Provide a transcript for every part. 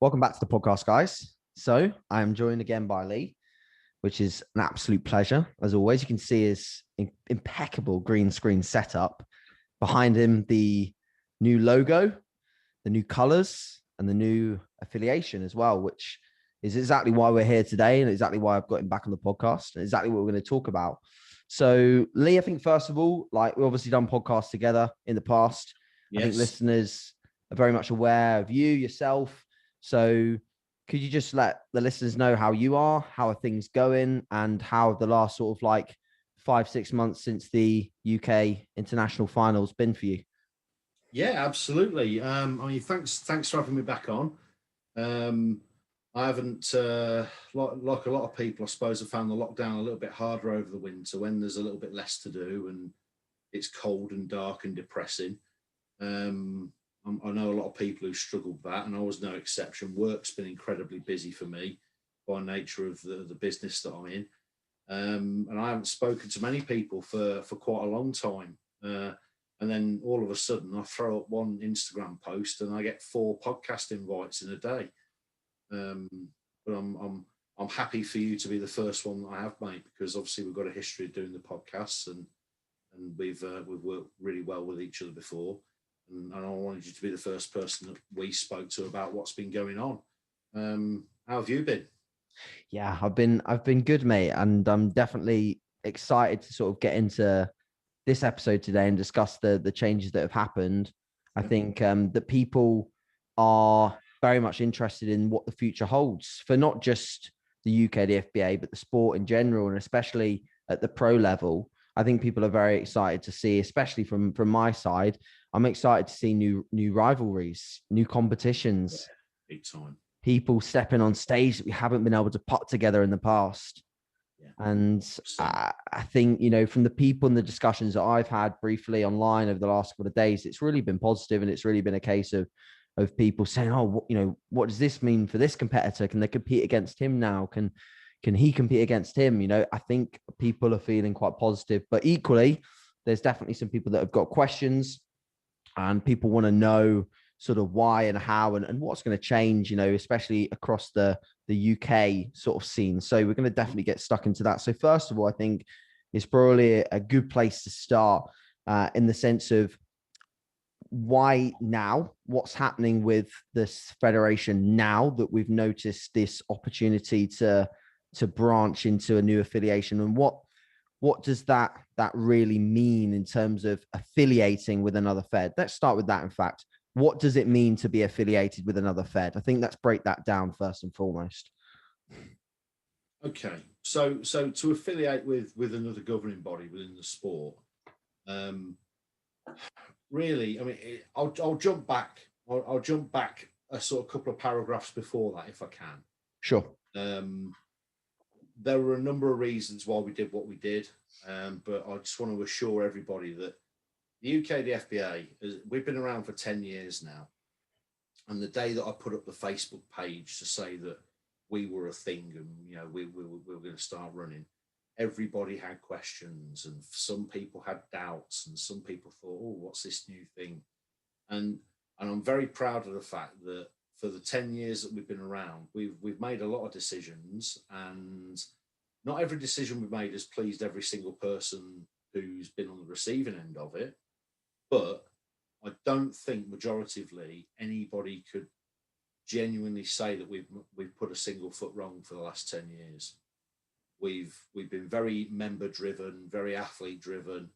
Welcome back to the podcast, guys. So I am joined again by Lee, which is an absolute pleasure. As always, you can see his impeccable green screen setup. Behind him, the new logo, the new colors, and the new affiliation as well, which is exactly why we're here today and exactly why I've got him back on the podcast and exactly what we're going to talk about. So, Lee, I think first of all, like we've obviously done podcasts together in the past. Yes. I think listeners are very much aware of you, yourself. So could you just let the listeners know how you are, how are things going, and how the last sort of like 5-6 months since the UK international finals been for you? Yeah, absolutely. I mean, thanks for having me back on. I haven't, like a lot of people, I suppose, have found the lockdown a little bit harder over the winter when there's a little bit less to do and it's cold and dark and depressing. I know a lot of people who struggle with that, and I was no exception. Work's been incredibly busy for me by nature of the business that I'm in. And I haven't spoken to many people for quite a long time. And then all of a sudden I throw up one Instagram post and I get 4 podcast invites in a day. But I'm happy for you to be the first one that I have, mate, because obviously we've got a history of doing the podcasts and we've worked really well with each other before. And I wanted you to be the first person that we spoke to about what's been going on. How have you been? Yeah, I've been good, mate, and I'm definitely excited to sort of get into this episode today and discuss the changes that have happened. I think that people are very much interested in what the future holds for not just the UKDFBA, but the sport in general, and especially at the pro level. I think people are very excited to see, especially from my side. I'm excited to see new rivalries, new competitions, big time. People stepping on stage that we haven't been able to put together in the past. Yeah. And I think, you know, from the people and the discussions that I've had briefly online over the last couple of days, it's really been positive, and it's really been a case of people saying, oh, you know, what does this mean for this competitor? Can they compete against him now? Can he compete against him? You know, I think people are feeling quite positive, but equally, there's definitely some people that have got questions and people want to know sort of why and how and what's going to change, you know, especially across the UK sort of scene. So we're going to definitely get stuck into that. So first of all, I think it's probably a good place to start in the sense of why now, what's happening with this federation now that we've noticed this opportunity to branch into a new affiliation, and what does that really mean in terms of affiliating with another fed? Let's start with that. In fact, what does it mean to be affiliated with another fed? I think let's break that down first and foremost. Okay, so to affiliate with another governing body within the sport, really, I mean, I'll jump back. I'll jump back a sort of couple of paragraphs before that, if I can. Sure. There were a number of reasons why we did what we did, but I just want to assure everybody that the UKDFBA, we've been around for 10 years now. And the day that I put up the Facebook page to say that we were a thing and, you know, we were going to start running, everybody had questions, and some people had doubts, and some people thought, oh, what's this new thing? And I'm very proud of the fact that for the 10 years that we've been around, we've made a lot of decisions, and not every decision we've made has pleased every single person who's been on the receiving end of it. But I don't think majoritively anybody could genuinely say that we've put a single foot wrong for the last 10 years. We've been very member driven, very athlete driven,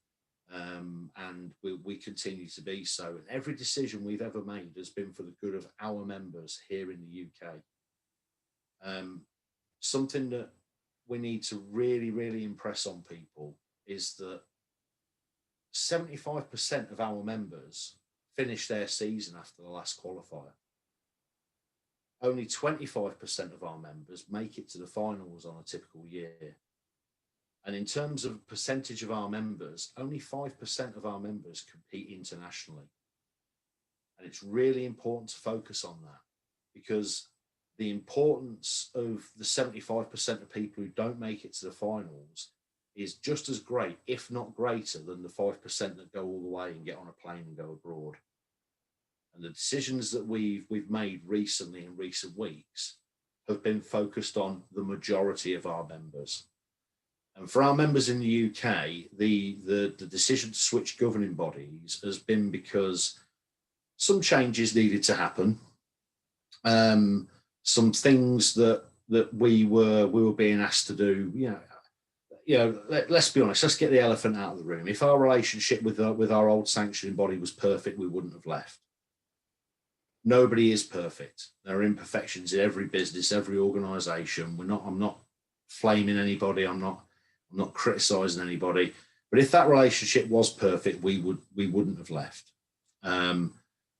and we continue to be so. And every decision we've ever made has been for the good of our members here in the UK. Something that we need to really, really impress on people is that 75% of our members finish their season after the last qualifier. Only 25% of our members make it to the finals on a typical year. And in terms of percentage of our members, only 5% of our members compete internationally. And it's really important to focus on that, because the importance of the 75% of people who don't make it to the finals is just as great, if not greater, than the 5% that go all the way and get on a plane and go abroad. And the decisions that we've made recently in recent weeks have been focused on the majority of our members. And for our members in the UK, the decision to switch governing bodies has been because some changes needed to happen. Some things that we were being asked to do, let's be honest, let's get the elephant out of the room. If our relationship with our old sanctioning body was perfect, we wouldn't have left. Nobody is perfect. There are imperfections in every business, every organization. I'm not flaming anybody. I'm not criticizing anybody. But if that relationship was perfect, we wouldn't have left. And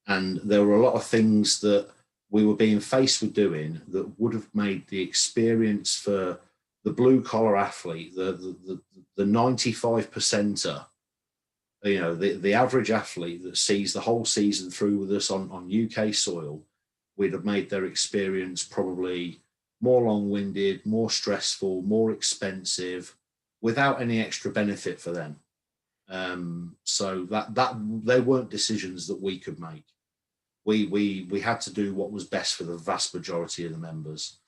there were a lot of things that we were being faced with doing that would have made the experience for the blue collar athlete, the 95%er, the average athlete that sees the whole season through with us on UK soil, we'd have made their experience probably more long-winded, more stressful, more expensive, without any extra benefit for them. So that they weren't decisions that we could make. We had to do what was best for the vast majority of the members.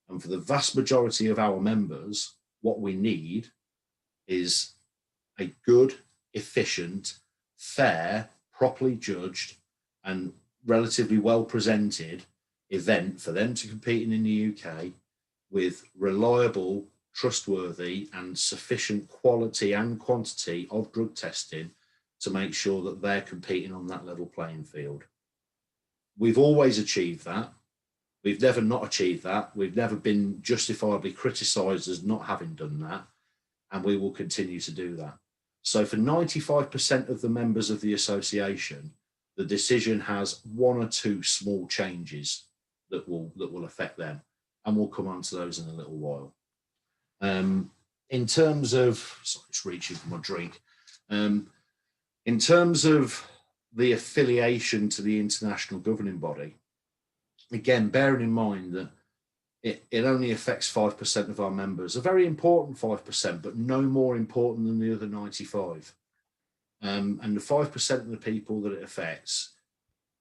And for the vast majority of our members, what we need is a good, efficient, fair, properly judged, and relatively well presented event for them to compete in the UK with reliable, trustworthy, and sufficient quality and quantity of drug testing to make sure that they're competing on that level playing field. We've always achieved that. We've never not achieved that. We've never been justifiably criticised as not having done that, and we will continue to do that. So for 95% of the members of the association, the decision has one or two small changes that will affect them, and we'll come on to those in a little while. In terms of, sorry, just reaching for my drink. In terms of the affiliation to the international governing body, again, bearing in mind that it only affects 5% of our members, a very important 5%, but no more important than the other 95. And the 5% of the people that it affects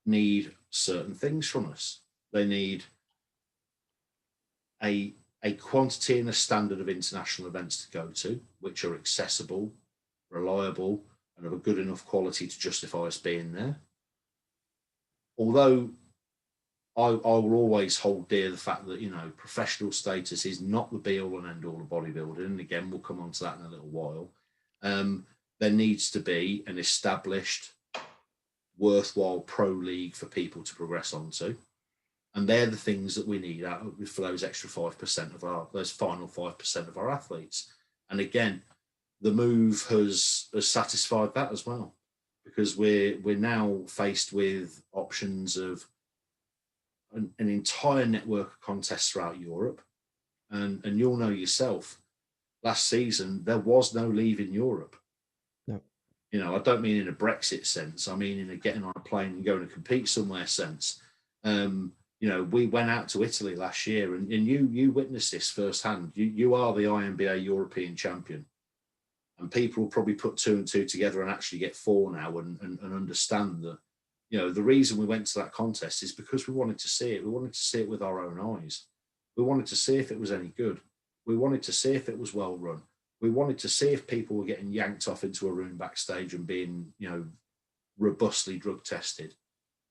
need certain things from us. They need a quantity and a standard of international events to go to, which are accessible, reliable, and of a good enough quality to justify us being there. Although I will always hold dear the fact that, professional status is not the be-all and end-all of bodybuilding. And again, we'll come on to that in a little while. There needs to be an established, worthwhile pro league for people to progress onto. And they're the things that we need for those extra 5% those final 5% of our athletes. And again, the move has satisfied that as well, because we're now faced with options of an entire network of contests throughout Europe. And you'll know yourself, last season, there was no leaving Europe. No. I don't mean in a Brexit sense. I mean in a getting on a plane and going to compete somewhere sense. We went out to Italy last year, and you witnessed this firsthand. You are the INBA European champion. And people will probably put two and two together and actually get four now and understand that, the reason we went to that contest is because we wanted to see it. We wanted to see it with our own eyes. We wanted to see if it was any good. We wanted to see if it was well run. We wanted to see if people were getting yanked off into a room backstage and being, robustly drug tested.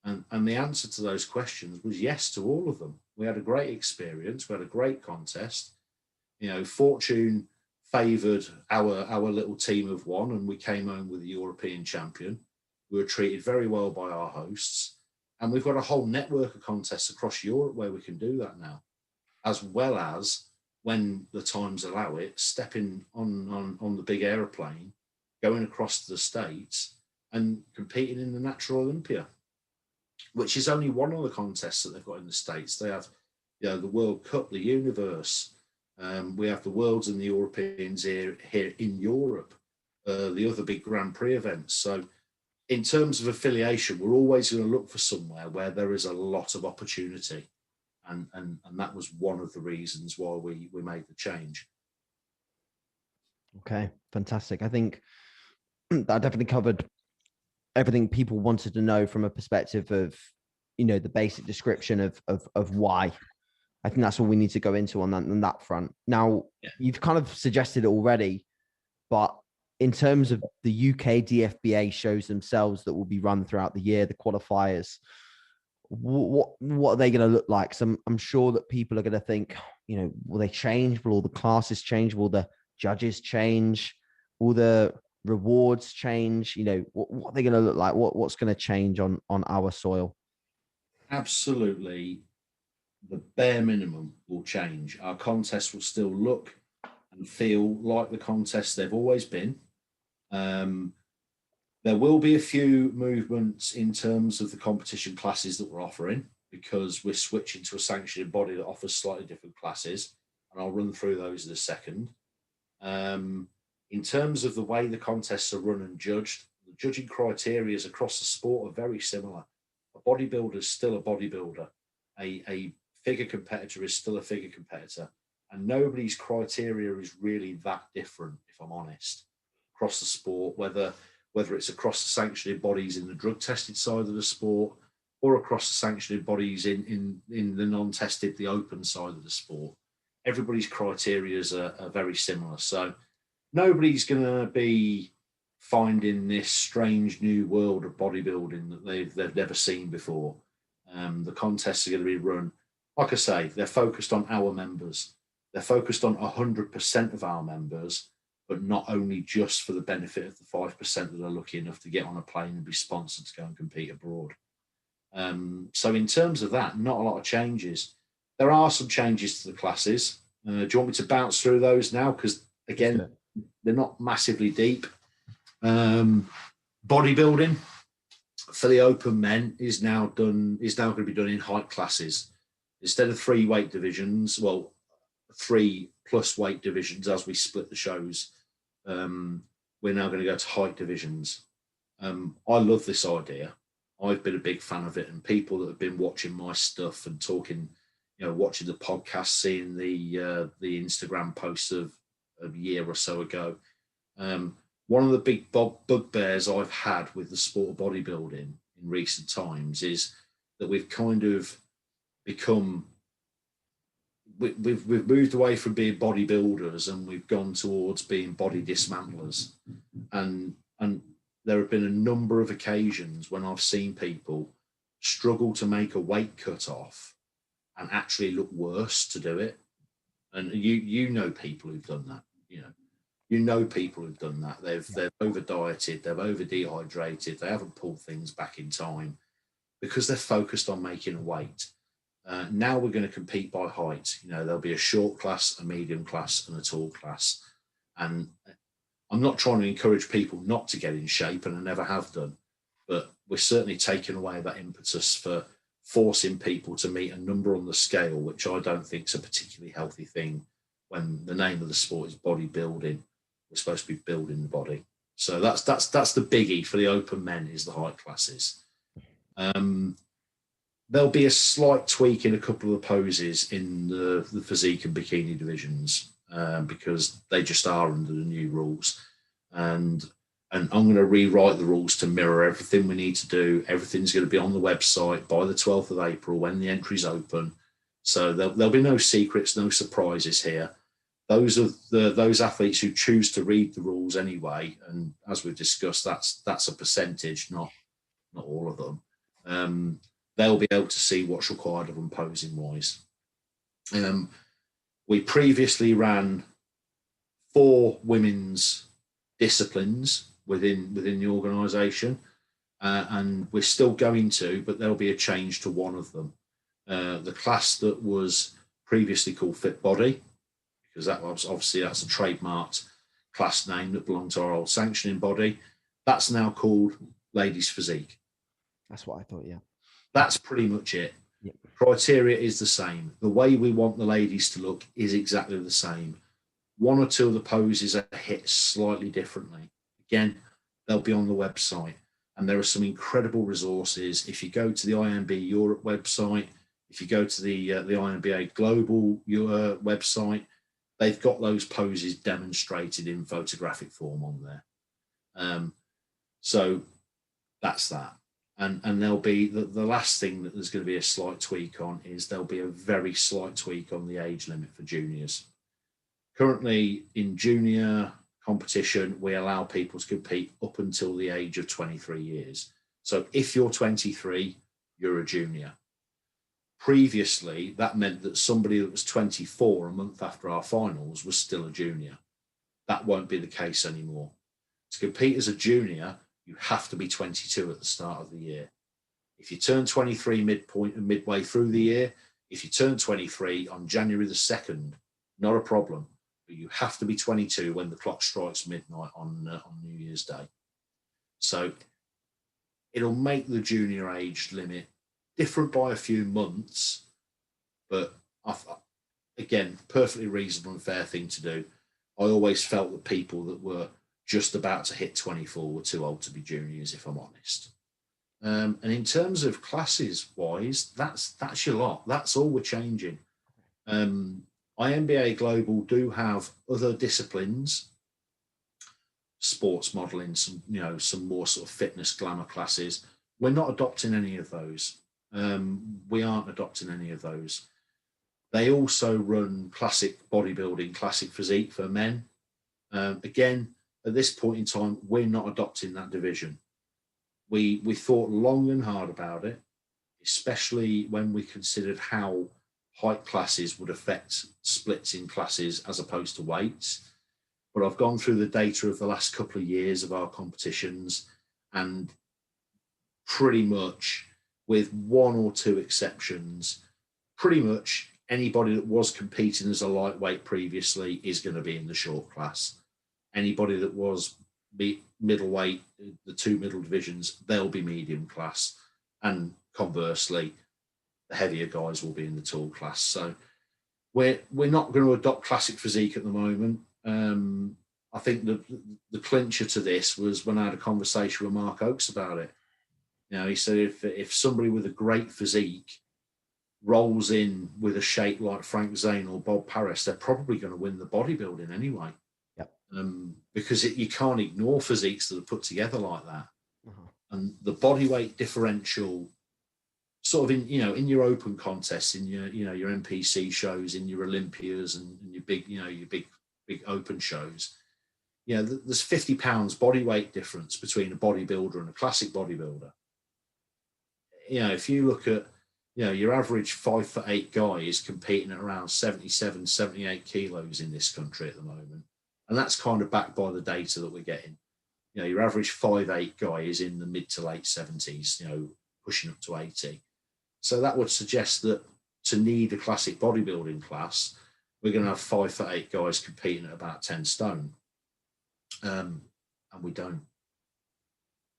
And the answer to those questions was yes to all of them. We had a great experience. We had a great contest. Fortune favoured our little team of one, and we came home with the European champion. We were treated very well by our hosts, and we've got a whole network of contests across Europe where we can do that now, as well as, when the times allow it, stepping on the big aeroplane, going across to the States and competing in the natural Olympia, which is only one of the contests that they've got in the States. They have, the World Cup, the Universe. We have the Worlds and the Europeans here in Europe, the other big Grand Prix events. So in terms of affiliation, we're always going to look for somewhere where there is a lot of opportunity. And that was one of the reasons why we made the change. Okay, fantastic. I think that definitely covered everything people wanted to know from a perspective of, you know, the basic description of why. I think that's all we need to go into on that front. Now, you've kind of suggested it already, but in terms of the UKDFBA shows themselves that will be run throughout the year, the qualifiers, what are they going to look like? So I'm sure that people are going to think, you know, will they change? Will all the classes change? Will the judges change? Will the rewards change? You know, what are they going to look like? What's going to change on our soil? Absolutely. The bare minimum will change. Our contests will still look and feel like the contests they've always been. There will be a few movements in terms of the competition classes that we're offering, because we're switching to a sanctioned body that offers slightly different classes, and I'll run through those in a second. In terms of the way the contests are run and judged, the judging criteria across the sport are very similar. A bodybuilder is still a bodybuilder. A figure competitor is still a figure competitor. And nobody's criteria is really that different, if I'm honest, across the sport, whether it's across the sanctioned bodies in the drug-tested side of the sport, or across the sanctioned bodies in the non-tested, the open side of the sport. Everybody's criteria are very similar. So nobody's going to be finding this strange new world of bodybuilding that they've never seen before. The contests are going to be run, like I say, they're focused on our members. They're focused on 100% of our members, but not only just for the benefit of the 5% that are lucky enough to get on a plane and be sponsored to go and compete abroad. So in terms of that, not a lot of changes. There are some changes to the classes. Do you want me to bounce through those now? Because again, they're not massively deep. Bodybuilding for the open men is now going to be done in height classes. Instead of 3 weight divisions, well, 3 plus weight divisions as we split the shows, we're now going to go to height divisions. I love this idea. I've been a big fan of it, and people that have been watching my stuff and talking, you know, watching the podcast, seeing the Instagram posts of a year or so ago. One of the big bugbears I've had with the sport of bodybuilding in recent times is that we've kind of become, we've moved away from being bodybuilders and we've gone towards being body dismantlers. And there have been a number of occasions when I've seen people struggle to make a weight cut off and actually look worse to do it. And you know people who've done that, you know people who've done that. They've over dieted, they've over dehydrated, they haven't pulled things back in time because they're focused on making a weight. Now we're going to compete by height. There'll be a short class, a medium class, and a tall class. And I'm not trying to encourage people not to get in shape, and I never have done, but we're certainly taking away that impetus for forcing people to meet a number on the scale, which I don't think is a particularly healthy thing when the name of the sport is bodybuilding. We're supposed to be building the body. So that's the biggie for the open men, is the height classes. There'll be a slight tweak in a couple of the poses in the physique and bikini divisions because they just are under the new rules. And I'm going to rewrite the rules to mirror everything we need to do. Everything's going to be on the website by the 12th of April when the entry's open. So there'll be no secrets, no surprises here. Those are those athletes who choose to read the rules anyway. And as we've discussed, that's a percentage, not all of them. They'll be able to see what's required of them posing wise. We previously ran 4 women's disciplines within the organisation, and we're still going to, but there'll be a change to one of them. The class that was previously called Fit Body, because that's a trademarked class name that belonged to our old sanctioning body, that's now called Ladies Physique. That's what I thought, yeah. That's pretty much it. Yep. Criteria is the same. The way we want the ladies to look is exactly the same. 1 or 2 of the poses are hit slightly differently. Again, they'll be on the website. And there are some incredible resources. If you go to the INBA Europe website, if you go to the INBA Global website, they've got those poses demonstrated in photographic form on there. So that's that. And there'll be the last thing that there's going to be a slight tweak on is there'll be a very slight tweak on the age limit for juniors. Currently in junior competition, we allow people to compete up until the age of 23 years. So if you're 23, you're a junior. Previously, that meant that somebody that was 24 a month after our finals was still a junior. That won't be the case anymore. To compete as a junior, you have to be 22 at the start of the year. If you turn 23 midpoint and midway through the year, if you turn 23 on January the 2nd, not a problem. But you have to be 22 when the clock strikes midnight on New Year's Day. So it'll make the junior age limit different by a few months, but again, perfectly reasonable and fair thing to do. I always felt that people that were just about to hit 24 were too old to be juniors, if I'm honest. And in terms of classes wise, that's your lot. That's all we're changing. INBA Global do have other disciplines, sports modeling, some more sort of fitness glamour classes. We're not adopting any of those. We aren't adopting any of those. They also run classic bodybuilding, classic physique for men. Again, at this point in time, we're not adopting that division. We thought long and hard about it, especially when we considered how height classes would affect splits in classes as opposed to weights. But I've gone through the data of the last couple of years of our competitions, and pretty much, with one or two exceptions, pretty much anybody that was competing as a lightweight previously is going to be in the short class. Anybody that was middleweight, the two middle divisions, they'll be medium class. And conversely, the heavier guys will be in the tall class. So we're not going to adopt classic physique at the moment. I think the clincher to this was when I had a conversation with Mark Oakes about it. He said if somebody with a great physique rolls in with a shape like Frank Zane or Bob Paris, they're probably going to win the bodybuilding anyway. Yep. Because you can't ignore physiques that are put together like that. And the body weight differential, sort of in your open contests, in your NPC shows, in your Olympias and your big open shows, there's 50 pounds body weight difference between a bodybuilder and a classic bodybuilder. If you look at your average 5'8" guy is competing at around 77, 78 kilos in this country at the moment. And that's kind of backed by the data that we're getting. Your average 5'8" guy is in the mid to late 70s, pushing up to 80. So that would suggest that to need a classic bodybuilding class, we're going to have 5'8" guys competing at about 10 stone. And we don't.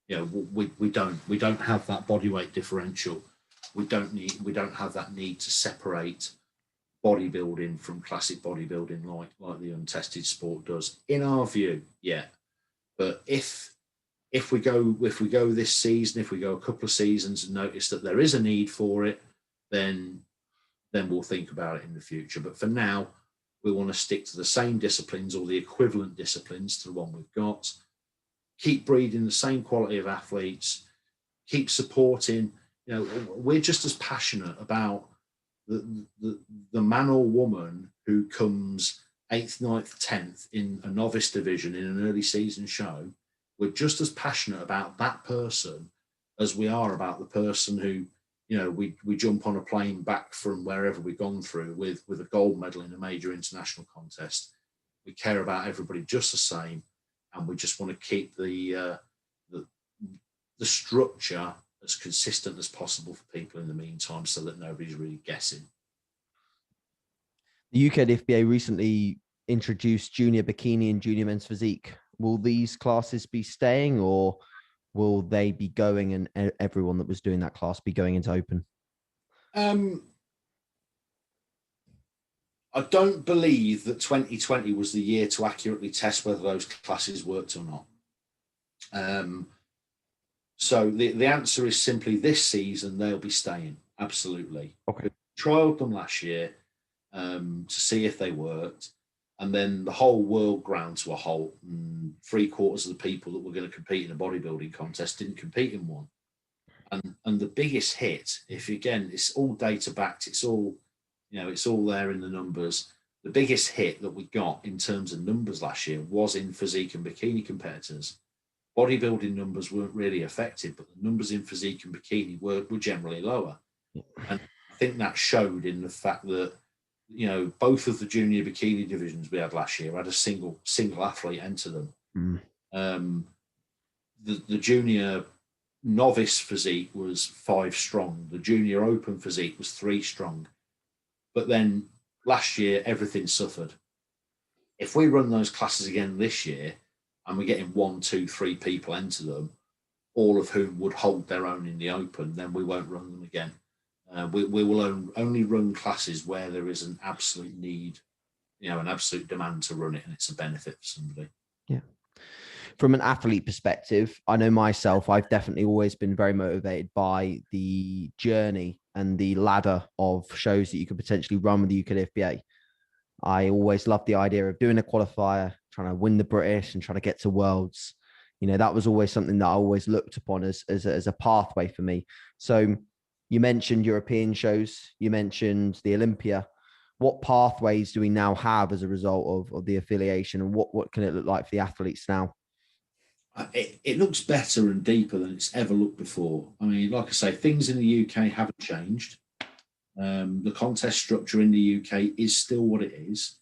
We don't have that body weight differential. We don't have that need to separate bodybuilding from classic bodybuilding like the untested sport does, in our view. Yeah. But if we go this season, if we go a couple of seasons and notice that there is a need for it, then we'll think about it in the future. But for now, we want to stick to the same disciplines or the equivalent disciplines to the one we've got. Keep breeding the same quality of athletes. Keep supporting. We're just as passionate about the man or woman who comes 8th, 9th, 10th in a novice division in an early season show. We're just as passionate about that person as we are about the person who, we jump on a plane back from wherever we've gone through with a gold medal in a major international contest. We care about everybody just the same, and we just want to keep the structure as consistent as possible for people in the meantime, so that nobody's really guessing. The UKDFBA recently introduced junior bikini and junior men's physique. Will these classes be staying, or will they be going, and everyone that was doing that class be going into open? I don't believe that 2020 was the year to accurately test whether those classes worked or not. So the answer is simply this season, they'll be staying. Absolutely. Okay. We trialed them last year to see if they worked. And then the whole world ground to a halt, and 3/4 of the people that were going to compete in a bodybuilding contest didn't compete in one. And the biggest hit, if again, it's all data backed, it's all, it's all there in the numbers. The biggest hit that we got in terms of numbers last year was in physique and bikini competitors. Bodybuilding numbers weren't really affected, but the numbers in physique and bikini were generally lower. And I think that showed in the fact that, both of the junior bikini divisions we had last year had a single athlete enter them. The junior novice physique was 5 strong. The junior open physique was 3 strong. But then last year, everything suffered. If we run those classes again this year and we're getting 1, 2, 3 people enter them, all of whom would hold their own in the open, then we won't run them again. We will only run classes where there is an absolute need, an absolute demand to run it, and it's a benefit for somebody. Yeah. From an athlete perspective, I know myself, I've definitely always been very motivated by the journey and the ladder of shows that you could potentially run with the UKDFBA. I always loved the idea of doing a qualifier, trying to win the British and trying to get to Worlds. That was always something that I always looked upon as a pathway for me. So you mentioned European shows, you mentioned the Olympia. What pathways do we now have as a result of the affiliation, and what can it look like for the athletes now? It looks better and deeper than it's ever looked before. I mean, like I say, things in the UK haven't changed. The contest structure in the UK is still what it is.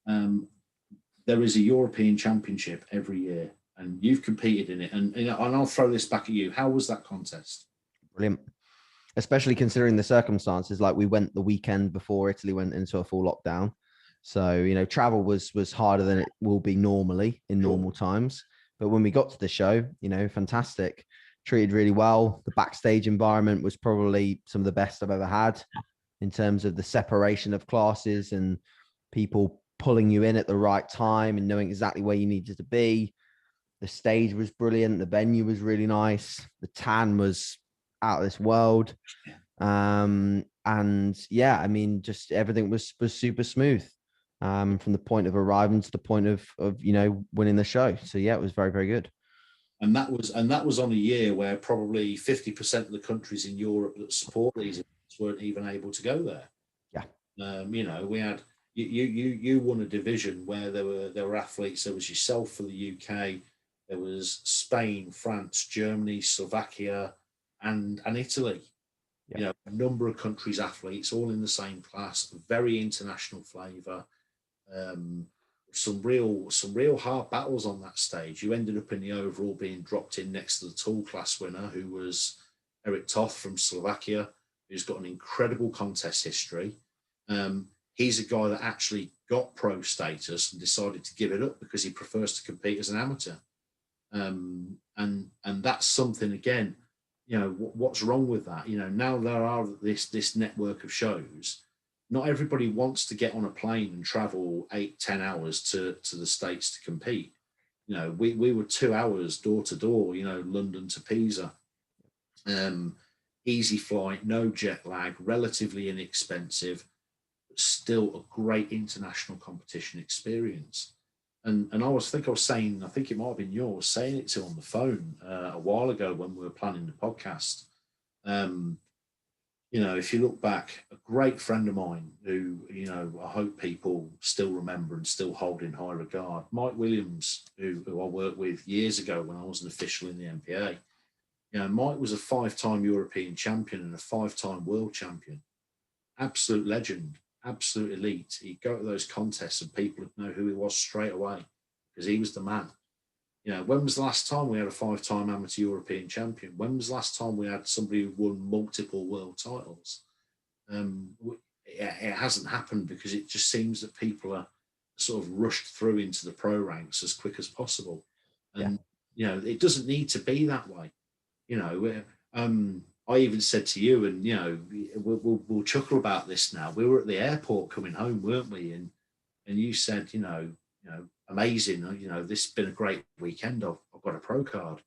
There is a European Championship every year, and you've competed in it. And I'll throw this back at you. How was that contest? Brilliant. Especially considering the circumstances, like we went the weekend before Italy went into a full lockdown. So, travel was harder than it will be normally in normal times. But when we got to the show, fantastic, treated really well. The backstage environment was probably some of the best I've ever had in terms of the separation of classes and people pulling you in at the right time and knowing exactly where you needed to be. The stage was brilliant. The venue was really nice. The tan was out of this world. And yeah, I mean, just everything was super smooth. From the point of arriving to the point of winning the show. So yeah, it was very, very good. And that was on a year where probably 50% of the countries in Europe that support these events weren't even able to go there. Yeah. We had you won a division where there were athletes. There was yourself for the UK. There was Spain, France, Germany, Slovakia, and Italy. Yeah. A number of countries' athletes all in the same class. Very international flavour. Some real hard battles on that stage. You ended up in the overall being dropped in next to the tall class winner, who was Eric Toth from Slovakia, who's got an incredible contest history. He's a guy that actually got pro status and decided to give it up because he prefers to compete as an amateur. And that's something, again, what's wrong with that? Now there are this network of shows. Not everybody wants to get on a plane and travel 8-10 hours to the States to compete. We were 2 hours door to door, London to Pisa. Easy flight, no jet lag, relatively inexpensive, but still a great international competition experience. And I was saying, I think it might have been yours, saying it to on the phone a while ago when we were planning the podcast. If you look back, a great friend of mine who, I hope people still remember and still hold in high regard, Mike Williams, who I worked with years ago when I was an official in the NPA. Mike was a 5-time European champion and a 5-time world champion. Absolute legend, absolute elite. He'd go to those contests and people would know who he was straight away because he was the man. When was the last time we had a 5-time amateur European champion? When was the last time we had somebody who won multiple world titles? It hasn't happened because it just seems that people are sort of rushed through into the pro ranks as quick as possible. And, it doesn't need to be that way. I even said to you, and, we'll chuckle about this now. We were at the airport coming home, weren't we? And you said, amazing. This has been a great weekend. I've got a pro card.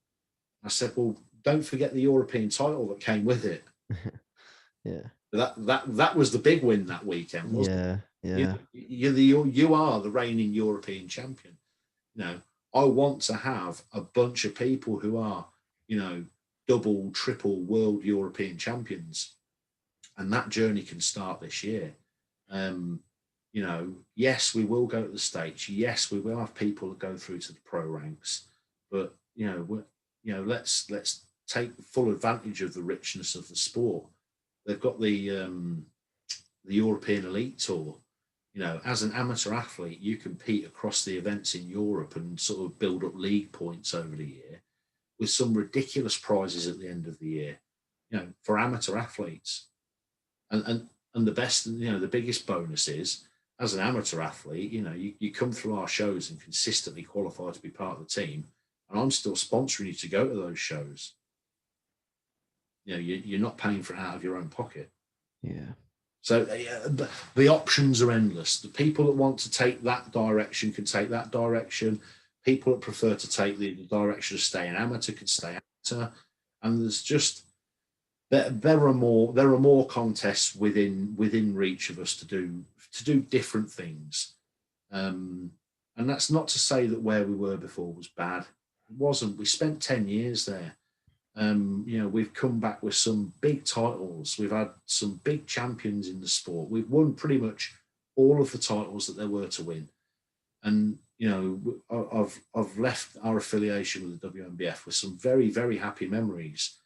I said, well, don't forget the European title that came with it. Yeah. That was the big win that weekend, wasn't it? You are the reigning European champion. I want to have a bunch of people who are, double, triple world European champions. And that journey can start this year. Yes, we will go to the States. Yes, we will have people that go through to the pro ranks. But, let's take full advantage of the richness of the sport. They've got the European Elite Tour. As an amateur athlete, you compete across the events in Europe and sort of build up league points over the year with some ridiculous prizes at the end of the year, for amateur athletes. And the best, the biggest bonus is, as an amateur athlete, you come through our shows and consistently qualify to be part of the team, and I'm still sponsoring you to go to those shows. You're not paying for it out of your own pocket. Yeah. So the options are endless. The people that want to take that direction can take that direction. People that prefer to take the direction of staying amateur can stay amateur. And there's just there are more contests within reach of us to do different things. And that's not to say that where we were before was bad. It wasn't. We spent 10 years there. We've come back with some big titles. We've had some big champions in the sport. We've won pretty much all of the titles that there were to win. And, I've left our affiliation with the WNBF with some very, very happy memories.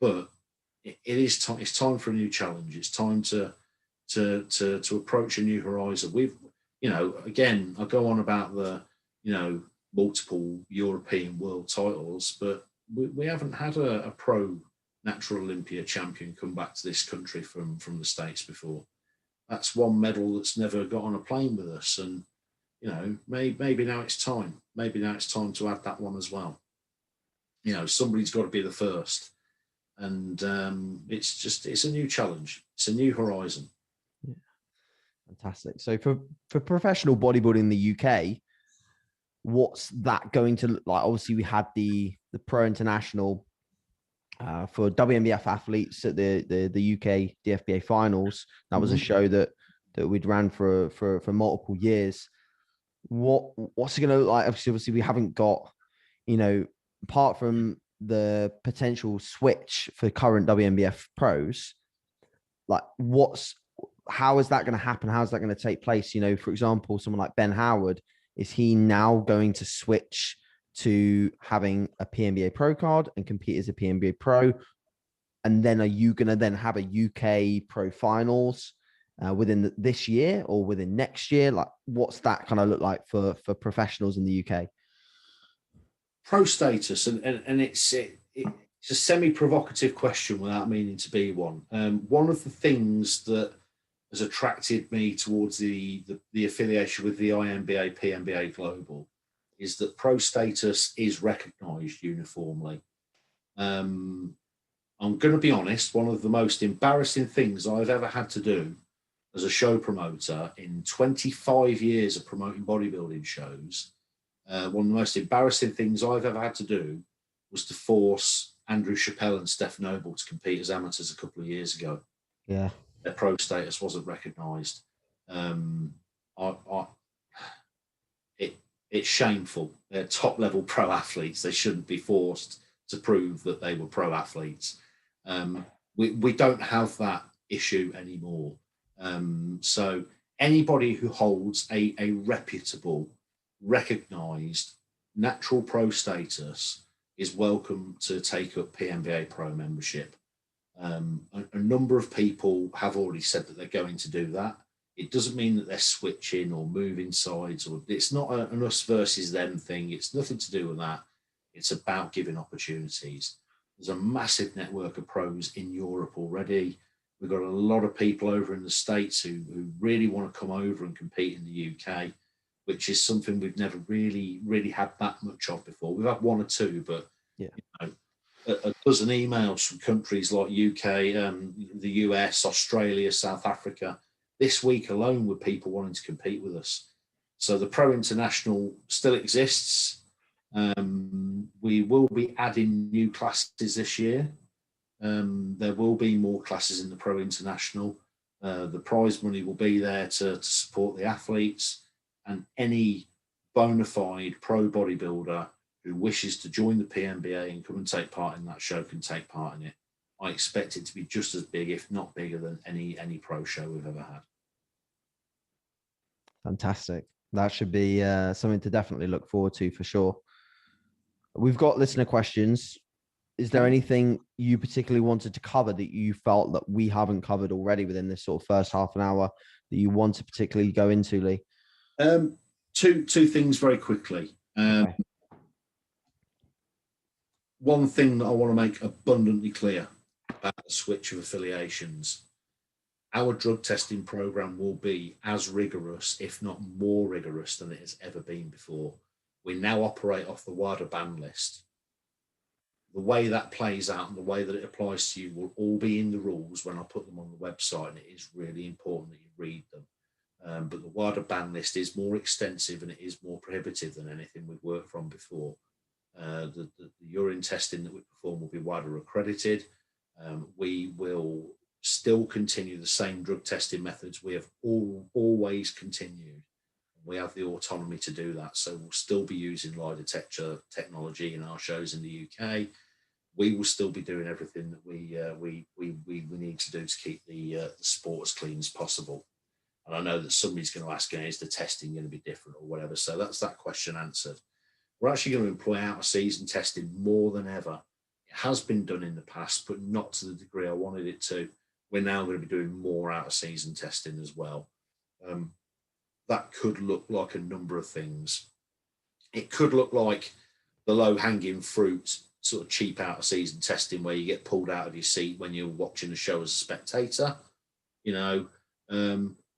But it's time for a new challenge. It's time to approach a new horizon. Again, I go on about the, multiple European world titles, but we haven't had a pro natural Olympia champion come back to this country from the States before. That's one medal that's never got on a plane with us. And, maybe now it's time. Maybe now it's time to add that one as well. Somebody's got to be the first. And it's a new challenge. It's a new horizon. Yeah. Fantastic. So for professional bodybuilding in the UK, what's that going to look like? Obviously, we had the Pro International for WNBF athletes at the UKDFBA finals. That was a show that we'd ran for multiple years. What's it going to look like? Obviously, we haven't got, apart from the potential switch for current WNBF pros, like how is that going to happen? How is that going to take place? For example, someone like Ben Howard, is he now going to switch to having a PNBA pro card and compete as a PNBA pro? And then are you going to then have a UK pro finals within this year or within next year? Like, what's that kind of look like for professionals in the UK? Pro status, and it's a semi-provocative question without meaning to be one. One of the things that has attracted me towards the affiliation with the INBA, PNBA Global is that pro status is recognised uniformly. I'm going to be honest, one of the most embarrassing things I've ever had to do as a show promoter in 25 years of promoting bodybuilding shows, one of the most embarrassing things I've ever had to do was to force Andrew Chappelle and Steph Noble to compete as amateurs a couple of years ago. Yeah. Their pro status wasn't recognised. It's shameful. They're top-level pro athletes. They shouldn't be forced to prove that they were pro athletes. We don't have that issue anymore. So anybody who holds a reputable, recognised natural pro status is welcome to take up PNBA pro membership. A number of people have already said that they're going to do that. It doesn't mean that they're switching or moving sides, or it's not an us versus them thing. It's nothing to do with that. It's about giving opportunities. There's a massive network of pros in Europe already. We've got a lot of people over in the States who really want to come over and compete in the UK, which is something we've never really had that much of before. We've had one or two, but yeah. A dozen emails from countries like UK, the US, Australia, South Africa, this week alone with people wanting to compete with us. So the Pro International still exists. We will be adding new classes this year. There will be more classes in the Pro International. The prize money will be there to support the athletes, and any bona fide pro bodybuilder who wishes to join the PNBA and come and take part in that show can take part in it. I expect it to be just as big, if not bigger, than any pro show we've ever had. Fantastic. That should be something to definitely look forward to for sure. We've got listener questions. Is there anything you particularly wanted to cover that you felt that we haven't covered already within this sort of first half an hour that you want to particularly go into, Lee? Two things very quickly. Okay. One thing that I want to make abundantly clear about the switch of affiliations: our drug testing program will be as rigorous, if not more rigorous, than it has ever been before. We now operate off the WADA ban list. The way that plays out and the way that it applies to you will all be in the rules when I put them on the website, and it is really important that you read them. But the WADA ban list is more extensive and it is more prohibitive than anything we've worked from before. The urine testing that we perform will be WADA accredited. We will still continue the same drug testing methods we have always continued. We have the autonomy to do that. So we'll still be using lie detector technology in our shows in the UK. We will still be doing everything that we need to do to keep the sport as clean as possible. And I know that somebody's going to ask, is the testing going to be different or whatever? So that's that question answered. We're actually going to employ out-of-season testing more than ever. It has been done in the past, but not to the degree I wanted it to. We're now going to be doing more out-of-season testing as well. That could look like a number of things. It could look like the low-hanging fruit, sort of cheap out-of-season testing where you get pulled out of your seat when you're watching a show as a spectator.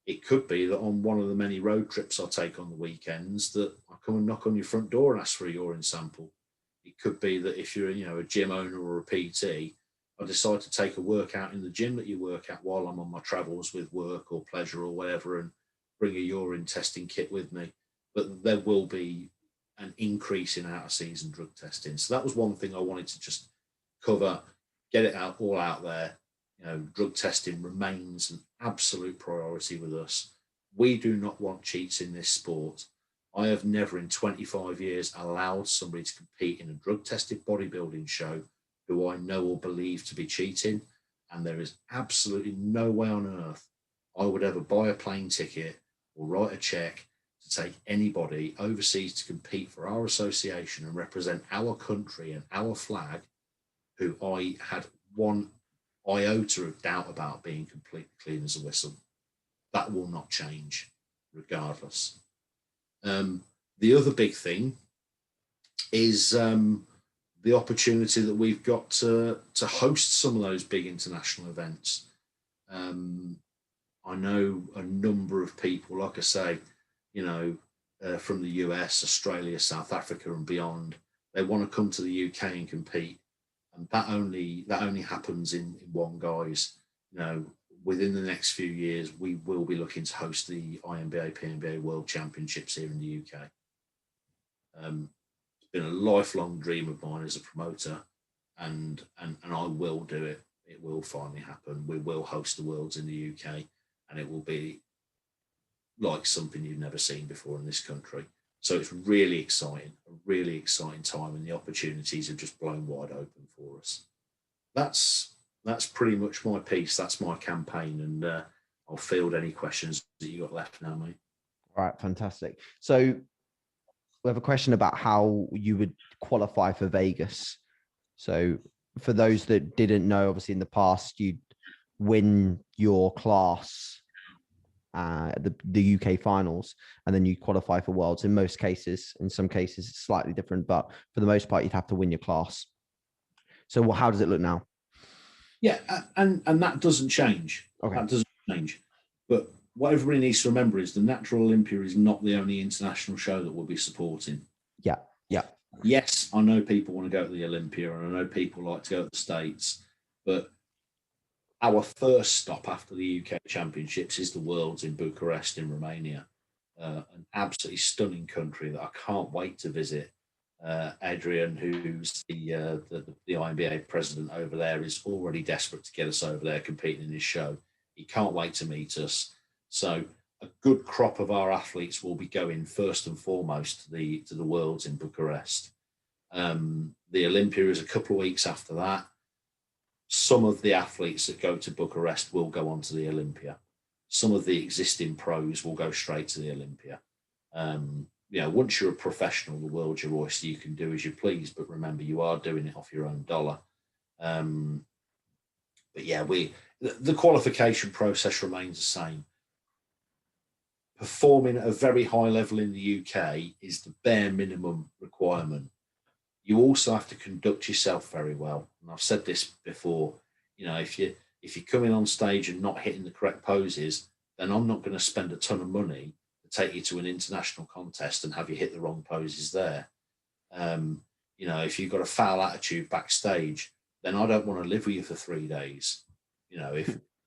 It could be that on one of the many road trips I take on the weekends that I come and knock on your front door and ask for a urine sample. It could be that if you're, a gym owner or a PT, I decide to take a workout in the gym that you work at while I'm on my travels with work or pleasure or whatever, and bring a urine testing kit with me. But there will be an increase in out-of-season drug testing. So that was one thing I wanted to just cover, get it all out there. Drug testing remains an absolute priority with us. We do not want cheats in this sport. I have never in 25 years allowed somebody to compete in a drug-tested bodybuilding show who I know or believe to be cheating. And there is absolutely no way on earth I would ever buy a plane ticket or write a check to take anybody overseas to compete for our association and represent our country and our flag who I had one iota of doubt about being completely clean as a whistle. That will not change regardless. The other big thing is the opportunity that we've got to host some of those big international events. I know a number of people, like I say, from the US, Australia, South Africa and beyond, they want to come to the UK and compete. And that only happens in one guise. Within the next few years, we will be looking to host the INBA, PNBA World Championships here in the UK. It's been a lifelong dream of mine as a promoter, and I will do it. It will finally happen. We will host the Worlds in the UK, and it will be like something you've never seen before in this country. So it's really exciting, a really exciting time, and the opportunities have just blown wide open for us. That's pretty much my piece. That's my campaign, and I'll field any questions that you got left now, mate. All right, fantastic. So we have a question about how you would qualify for Vegas. So for those that didn't know, obviously in the past, you'd win your class, the UK finals, and then you qualify for Worlds. In most cases, in some cases it's slightly different, but for the most part, you'd have to win your class. So how does it look now? Yeah, and that doesn't change. Okay. That doesn't change. But what everybody needs to remember is the Natural Olympia is not the only international show that we'll be supporting. Yeah. Yes, I know people want to go to the Olympia, and I know people like to go to the States, but our first stop after the UK Championships is the Worlds in Bucharest in Romania, an absolutely stunning country that I can't wait to visit. Adrian, who's the INBA president over there, is already desperate to get us over there competing in his show. He can't wait to meet us. So a good crop of our athletes will be going first and foremost to the Worlds in Bucharest. The Olympia is a couple of weeks after that. Some of the athletes that go to Bucharest will go on to the Olympia. Some of the existing pros will go straight to the Olympia. Once you're a professional, the world's your oyster. You can do as you please, but remember, you are doing it off your own dollar. But yeah, the qualification process remains the same. Performing at a very high level in the UK is the bare minimum requirement. You also have to conduct yourself very well. And I've said this before, if you're coming on stage and not hitting the correct poses, then I'm not going to spend a ton of money to take you to an international contest and have you hit the wrong poses there. If you've got a foul attitude backstage, then I don't want to live with you for 3 days.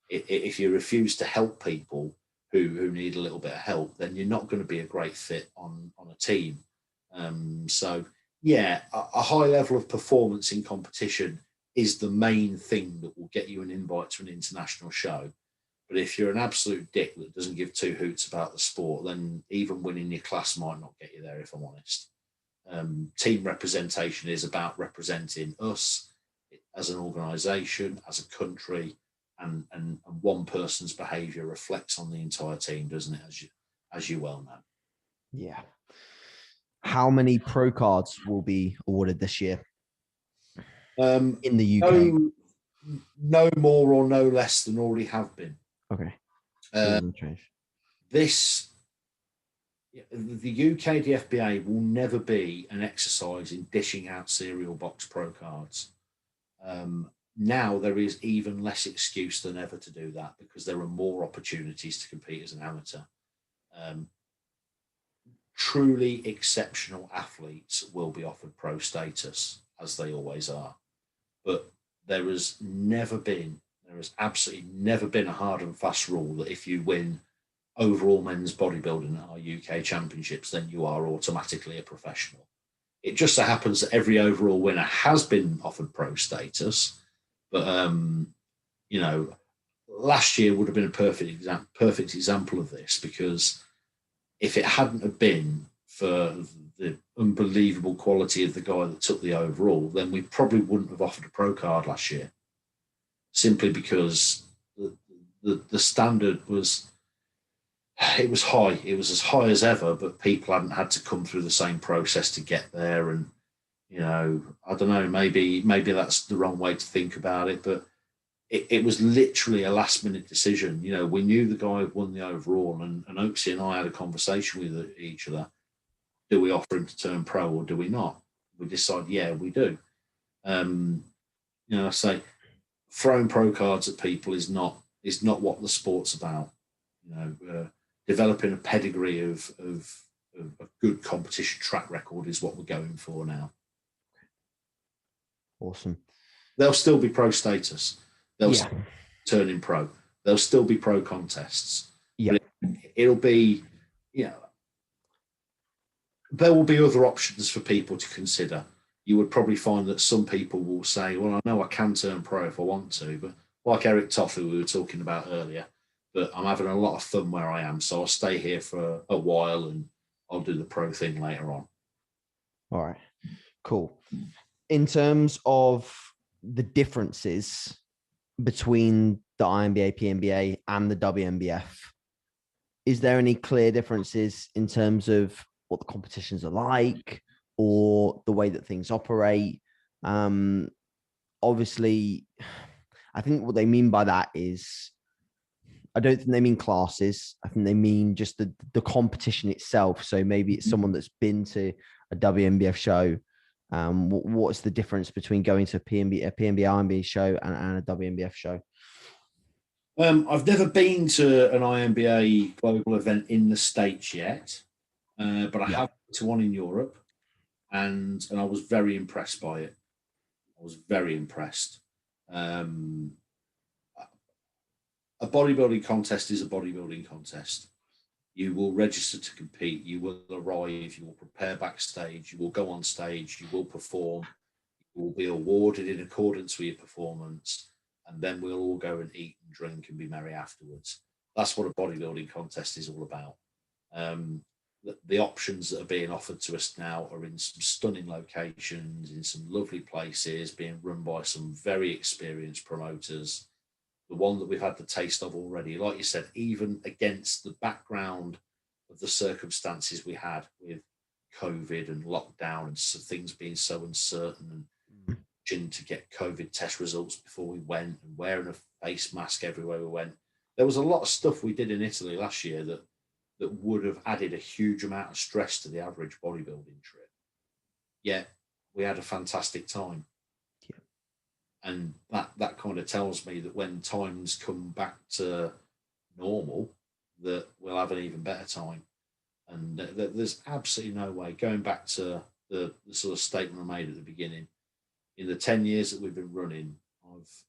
If you refuse to help people who need a little bit of help, then you're not going to be a great fit on a team. So yeah, a high level of performance in competition is the main thing that will get you an invite to an international show. But if you're an absolute dick that doesn't give two hoots about the sport, then even winning your class might not get you there, if I'm honest. Team representation is about representing us as an organisation, as a country, and one person's behaviour reflects on the entire team, doesn't it, as you well know. Yeah. How many pro cards will be awarded this year in the UK? No more or no less than already have been. Okay. The UKDFBA will never be an exercise in dishing out cereal box pro cards. Now there is even less excuse than ever to do that because there are more opportunities to compete as an amateur. Truly exceptional athletes will be offered pro status, as they always are. But there has absolutely never been a hard and fast rule that if you win overall men's bodybuilding at our UK championships, then you are automatically a professional. It just so happens that every overall winner has been offered pro status. But, last year would have been a perfect example of this, because if it hadn't have been for the unbelievable quality of the guy that took the overall, then we probably wouldn't have offered a pro card last year, simply because the standard was high. It was as high as ever, but people hadn't had to come through the same process to get there. And, I don't know, maybe that's the wrong way to think about it, but it was literally a last minute decision. We knew the guy had won the overall, and Oaksy and I had a conversation with each other. Do we offer him to turn pro or do we not? We decided, yeah, we do. I say throwing pro cards at people is not what the sport's about. Developing a pedigree of a good competition track record is what we're going for now. Awesome. There'll still be pro status. They'll turn in pro. There'll still be pro contests. Yeah. It'll be, there will be other options for people to consider. You would probably find that some people will say, well, I know I can turn pro if I want to, but like Eric Toth, who we were talking about earlier, but I'm having a lot of fun where I am, so I'll stay here for a while and I'll do the pro thing later on. All right, cool. In terms of the differences between the INBA, PNBA, and the WNBF, is there any clear differences in terms of what the competitions are like or the way that things operate? Obviously, I think what they mean by that is, I don't think they mean classes. I think they mean just the competition itself. So maybe it's someone that's been to a WNBF show. What's the difference between going to a PNBA INBA show and a WNBF show? I've never been to an INBA global event in the States yet, but I have been to one in Europe, and I was very impressed by it. I was very impressed. A bodybuilding contest is a bodybuilding contest. You will register to compete. You will arrive. You will prepare backstage. You will go on stage. You will perform. You will be awarded in accordance with your performance. And then we'll all go and eat and drink and be merry afterwards. That's what a bodybuilding contest is all about. The options that are being offered to us now are in some stunning locations, in some lovely places, being run by some very experienced promoters. The one that we've had the taste of already, like you said, even against the background of the circumstances we had with COVID and lockdown and so things being so uncertain, and to get COVID test results before we went, and wearing a face mask everywhere we went. There was a lot of stuff we did in Italy last year that would have added a huge amount of stress to the average bodybuilding trip. Yet we had a fantastic time. Yeah. And that kind of tells me that when times come back to normal, that we'll have an even better time. And there's absolutely no way, going back to the sort of statement I made at the beginning, in the 10 years that we've been running,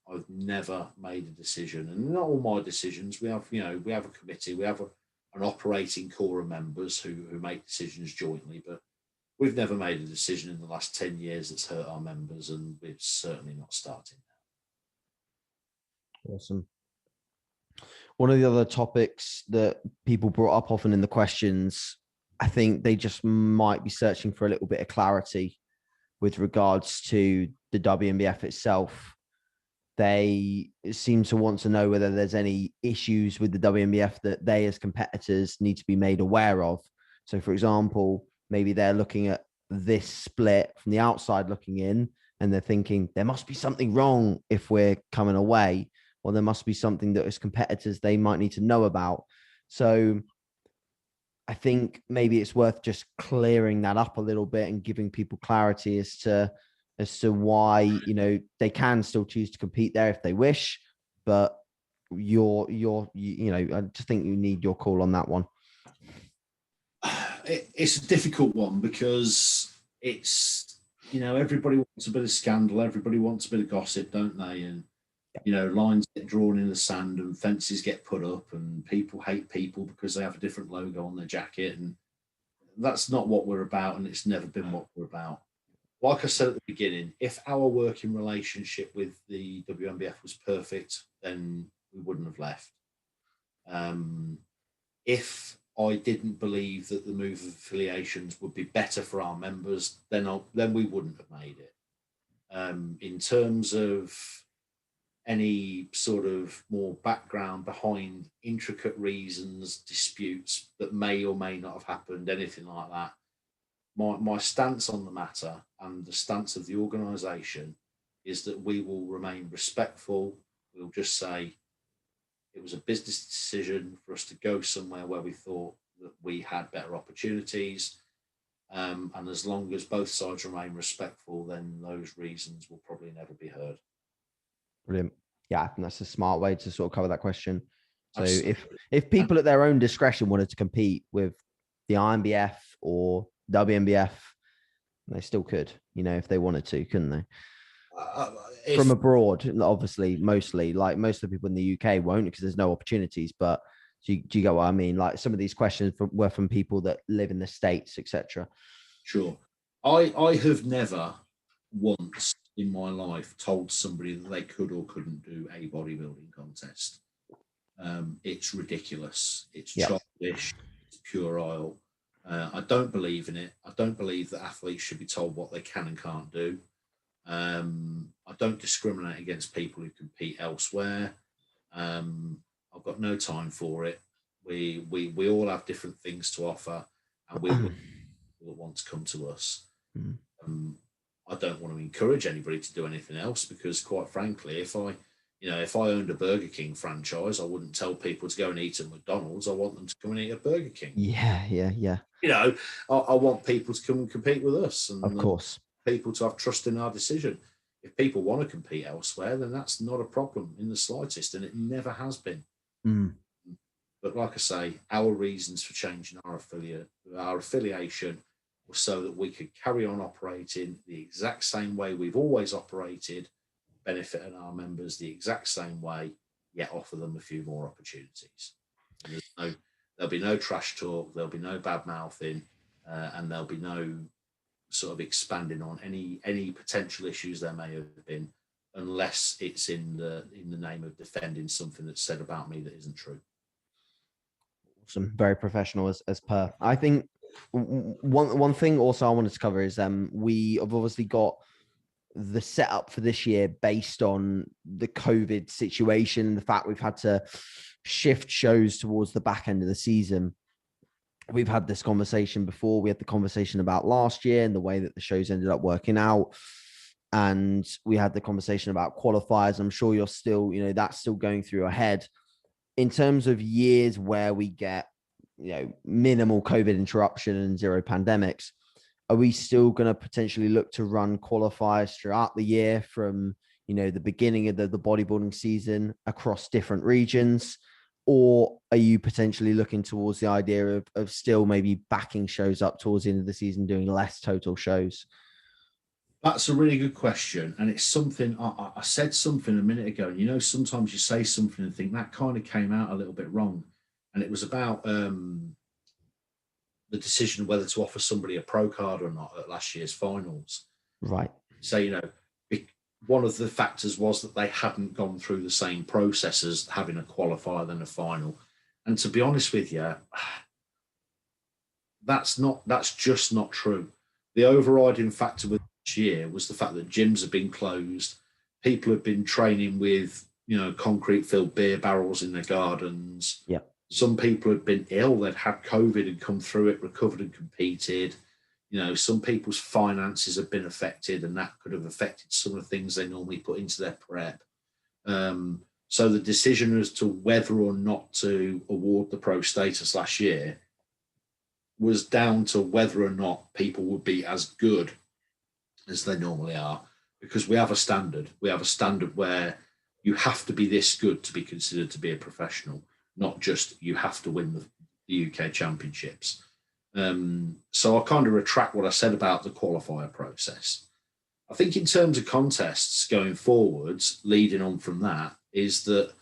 I've never made a decision, and not all my decisions. We have a committee, we have an operating core of members who make decisions jointly, but we've never made a decision in the last 10 years that's hurt our members, and we're certainly not starting now. Awesome. One of the other topics that people brought up often in the questions, I think they just might be searching for a little bit of clarity with regards to the WNBF itself. They seem to want to know whether there's any issues with the WNBF that they as competitors need to be made aware of. So, for example, maybe they're looking at this split from the outside looking in, and they're thinking there must be something wrong if we're coming away, or there must be something that as competitors they might need to know about. So I think maybe it's worth just clearing that up a little bit and giving people clarity as to why, they can still choose to compete there if they wish, but I just think you need your call on that one. It's a difficult one because it's, everybody wants a bit of scandal, everybody wants a bit of gossip, don't they? And lines get drawn in the sand and fences get put up, and people hate people because they have a different logo on their jacket, and that's not what we're about, and it's never been what we're about. Like I said at the beginning, if our working relationship with the WNBF was perfect, then we wouldn't have left. If I didn't believe that the move of affiliations would be better for our members, then we wouldn't have made it. In terms of any sort of more background behind intricate reasons, disputes that may or may not have happened, anything like that, my stance on the matter and the stance of the organisation is that we will remain respectful. We'll just say it was a business decision for us to go somewhere where we thought that we had better opportunities. And as long as both sides remain respectful, then those reasons will probably never be heard. Brilliant. Yeah, I think that's a smart way to sort of cover that question. So if people at their own discretion wanted to compete with the INBF or WNBF, they still could, if they wanted to, couldn't they? From abroad, obviously, mostly, like most of the people in the UK won't, because there's no opportunities. But do you get what I mean? Like some of these questions were from people that live in the States, etc. Sure. I have never once in my life told somebody that they could or couldn't do a bodybuilding contest. It's ridiculous. It's childish. It's puerile. I don't believe in it. I don't believe that athletes should be told what they can and can't do. I don't discriminate against people who compete elsewhere. I've got no time for it. We all have different things to offer, and we will want to come to us. I don't want to encourage anybody to do anything else, because quite frankly, if I owned a Burger King franchise, I wouldn't tell people to go and eat at McDonald's. I want them to come and eat at Burger King. Yeah. I want people to come and compete with us, and of course, people to have trust in our decision. If people want to compete elsewhere, then that's not a problem in the slightest, and it never has been. But like I say, our reasons for changing our affiliation was so that we could carry on operating the exact same way we've always operated, benefiting our members the exact same way, yet offer them a few more opportunities. There'll be no trash talk. There'll be no bad mouthing, and there'll be no sort of expanding on any potential issues there may have been, unless it's in the name of defending something that's said about me that isn't true. Awesome. Very professional as per. I think one thing also I wanted to cover is we have obviously got the setup for this year based on the COVID situation and the fact we've had to shift shows towards the back end of the season. We've had this conversation before. We had the conversation about last year and the way that the shows ended up working out. And we had the conversation about qualifiers. I'm sure you're still, that's still going through your head. In terms of years where we get, minimal COVID interruption and zero pandemics, are we still going to potentially look to run qualifiers throughout the year from, the beginning of the bodybuilding season across different regions? Or are you potentially looking towards the idea of still maybe backing shows up towards the end of the season, doing less total shows? That's a really good question. And it's something I said something a minute ago. And, sometimes you say something and think that kind of came out a little bit wrong. And it was about the decision whether to offer somebody a pro card or not at last year's finals. Right. So, one of the factors was that they hadn't gone through the same process as having a qualifier than a final. And to be honest with you, that's just not true. The overriding factor with this year was the fact that gyms have been closed. People have been training with, concrete filled beer barrels in their gardens. Yeah. Some people had been ill. They'd had COVID and come through it, recovered and competed. Some people's finances have been affected, and that could have affected some of the things they normally put into their prep. So the decision as to whether or not to award the pro status last year was down to whether or not people would be as good as they normally are, because we have a standard. We have a standard where you have to be this good to be considered to be a professional, not just you have to win the UK championships. So I kind of retract what I said about the qualifier process. I think in terms of contests going forwards, leading on from that, is that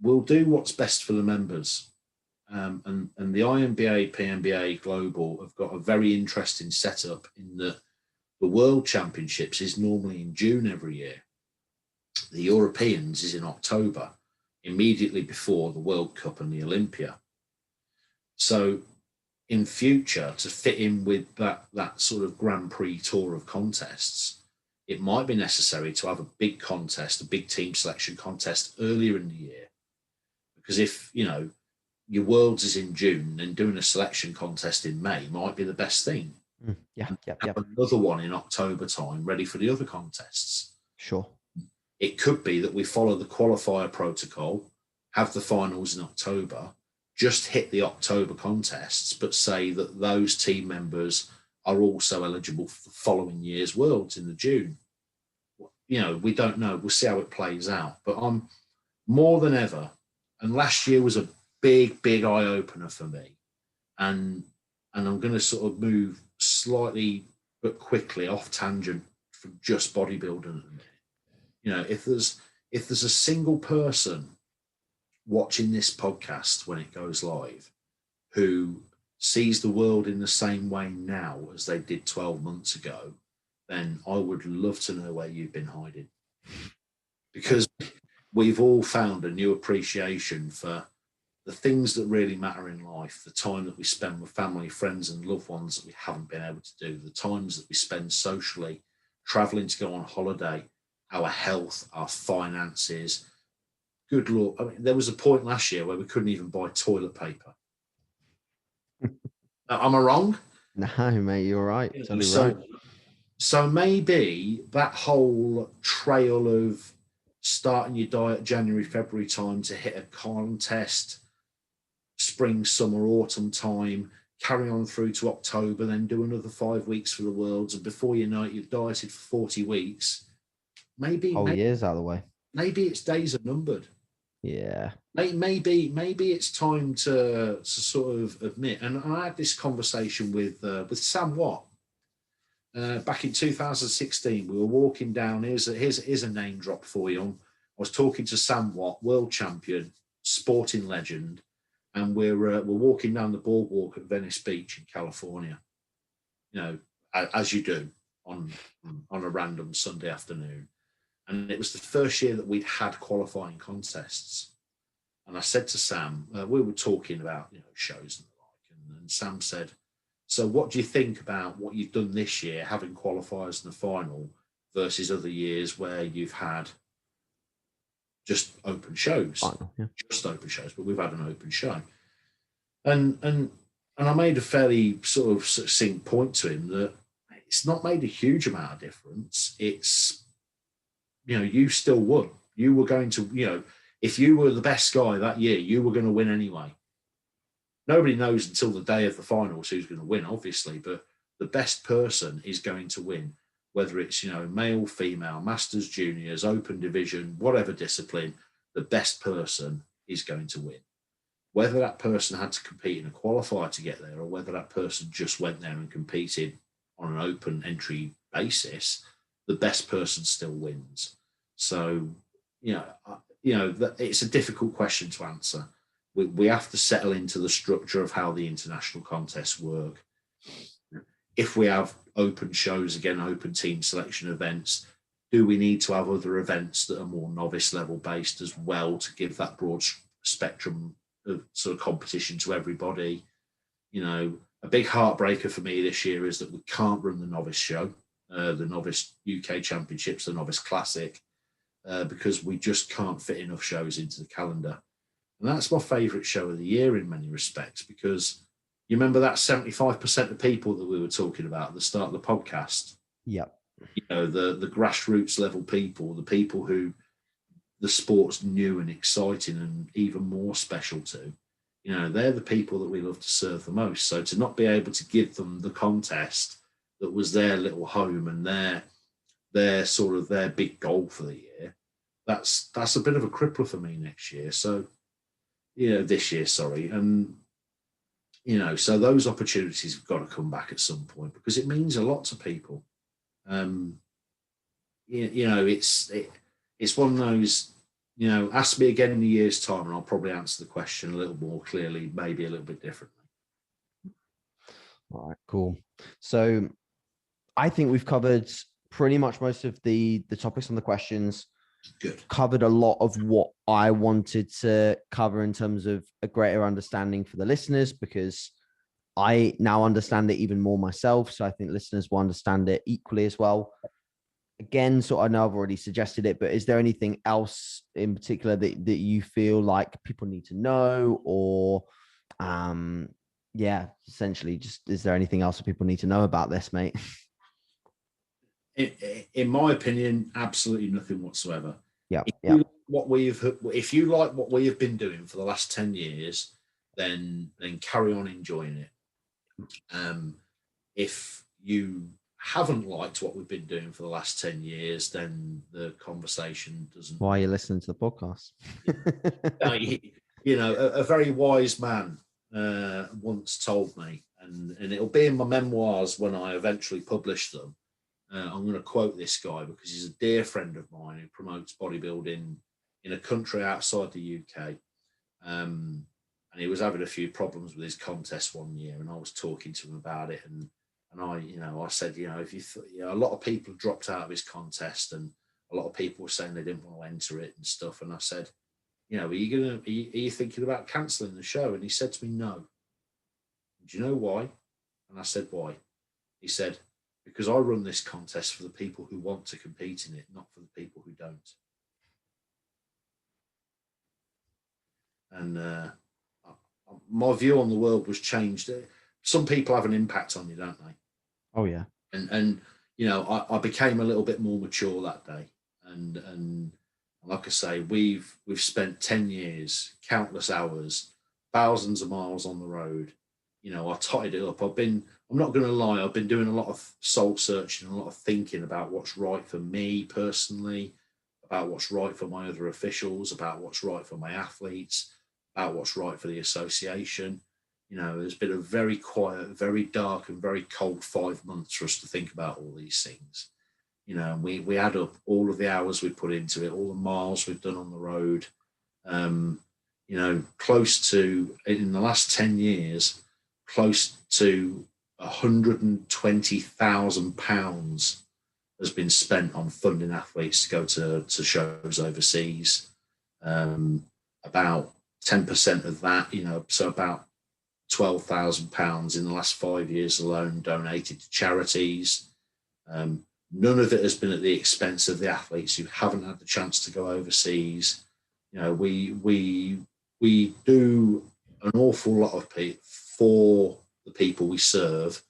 we'll do what's best for the members. And the INBA, PNBA Global have got a very interesting setup in that the World Championships is normally in June every year. The Europeans is in October, immediately before the World Cup and the Olympia. So in future, to fit in with that sort of Grand Prix tour of contests, it might be necessary to have a big contest, a big team selection contest earlier in the year. Because if, your Worlds is in June, then doing a selection contest in May might be the best thing. Have another one in October time ready for the other contests. Sure. It could be that we follow the qualifier protocol, have the finals in October, just hit the October contests, but say that those team members are also eligible for the following year's Worlds in the June. We don't know. We'll see how it plays out. But I'm more than ever, and last year was a big, big eye-opener for me. And I'm going to sort of move slightly but quickly off tangent from just bodybuilding at the minute. If there's a single person watching this podcast when it goes live who sees the world in the same way now as they did 12 months ago, then I would love to know where you've been hiding. Because we've all found a new appreciation for the things that really matter in life, the time that we spend with family, friends and loved ones that we haven't been able to do, the times that we spend socially, traveling to go on holiday, our health, our finances. Good Lord. I mean, there was a point last year where we couldn't even buy toilet paper. Am I wrong? No, mate, you're right. Totally right. So maybe that whole trail of starting your diet January, February time to hit a contest, spring, summer, autumn time, carry on through to October, then do another 5 weeks for the Worlds, and before you know it, you've dieted for 40 weeks. Maybe years out of the way. Maybe its days are numbered. Yeah. Maybe it's time to sort of admit. And I had this conversation with Sam Watt back in 2016. We were walking down. Here's a name drop for you. I was talking to Sam Watt, world champion, sporting legend, and we're walking down the boardwalk at Venice Beach in California, you know, as you do on a random Sunday afternoon. And it was the first year that we'd had qualifying contests. And I said to Sam, we were talking about, you know, shows and the like, and Sam said, so what do you think about what you've done this year, having qualifiers in the final versus other years where you've had just open shows, just open shows, but we've had an open show. And I made a fairly sort of succinct point to him that it's not made a huge amount of difference. It's, you know, you still won. You were going to, you know, if you were the best guy that year, you were going to win anyway. Nobody knows until the day of the finals who's going to win, obviously, but the best person is going to win, whether it's, you know, male, female, masters, juniors, open division, whatever discipline, the best person is going to win. Whether that person had to compete in a qualifier to get there or whether that person just went there and competed on an open entry basis, the best person still wins. So, you know, it's a difficult question to answer. We have to settle into the structure of how the international contests work. If we have open shows, again, open team selection events, do we need to have other events that are more novice level based as well to give that broad spectrum of sort of competition to everybody? You know, a big heartbreaker for me this year is that we can't run the novice show, the novice UK championships, the novice classic, because we just can't fit enough shows into the calendar. And that's my favourite show of the year in many respects, because you remember that 75% of people that we were talking about at the start of the podcast? Yep. You know, the grassroots level people, the people who the sport's new and exciting and even more special to, you know, they're the people that we love to serve the most. So to not be able to give them the contest that was their little home and their sort of their big goal for the year, that's a bit of a crippler for me next year. So, you know, this year, sorry. And, you know, so those opportunities have got to come back at some point because it means a lot to people. You know, it's one of those, you know, ask me again in a year's time and I'll probably answer the question a little more clearly, maybe a little bit differently. All right, cool. So I think we've covered pretty much most of the topics on the questions. Good. Covered a lot of what I wanted to cover in terms of a greater understanding for the listeners, because I now understand it even more myself. So I think listeners will understand it equally as well. Again, so I know I've already suggested it, but is there anything else in particular that you feel like people need to know, or yeah, essentially just, is there anything else that people need to know about this, mate? In my opinion, absolutely nothing whatsoever. Yeah. If you like what we have been doing for the last 10 years, then carry on enjoying it. If you haven't liked what we've been doing for the last 10 years, then the conversation doesn't. Why are you listening to the podcast? You know, a very wise man once told me, and it'll be in my memoirs when I eventually publish them. I'm going to quote this guy because he's a dear friend of mine who promotes bodybuilding in a country outside the UK. And he was having a few problems with his contest one year, and I was talking to him about it. And I said, you know, if a lot of people dropped out of his contest, and a lot of people were saying they didn't want to enter it and stuff. And I said, you know, are you thinking about cancelling the show? And he said to me, no. Do you know why? And I said, why? He said, because I run this contest for the people who want to compete in it, not for the people who don't. And my view on the world was changed. Some people have an impact on you, don't they? Oh, yeah. And you know, I became a little bit more mature that day. And like I say, we've spent 10 years, countless hours, thousands of miles on the road. You know, I totted it up. I'm not going to lie, I've been doing a lot of soul searching, a lot of thinking about what's right for me personally, about what's right for my other officials, about what's right for my athletes, about what's right for the association. You know, there's been a very quiet, very dark and very cold 5 months for us to think about all these things. You know, we add up all of the hours we put into it, all the miles we've done on the road. You close to, in the last 10 years, close to £120,000 has been spent on funding athletes to go to shows overseas. About 10% of that, so about £12,000 in the last 5 years alone donated to charities. None of it has been at the expense of the athletes who haven't had the chance to go overseas. We do an awful lot of for the people we serve,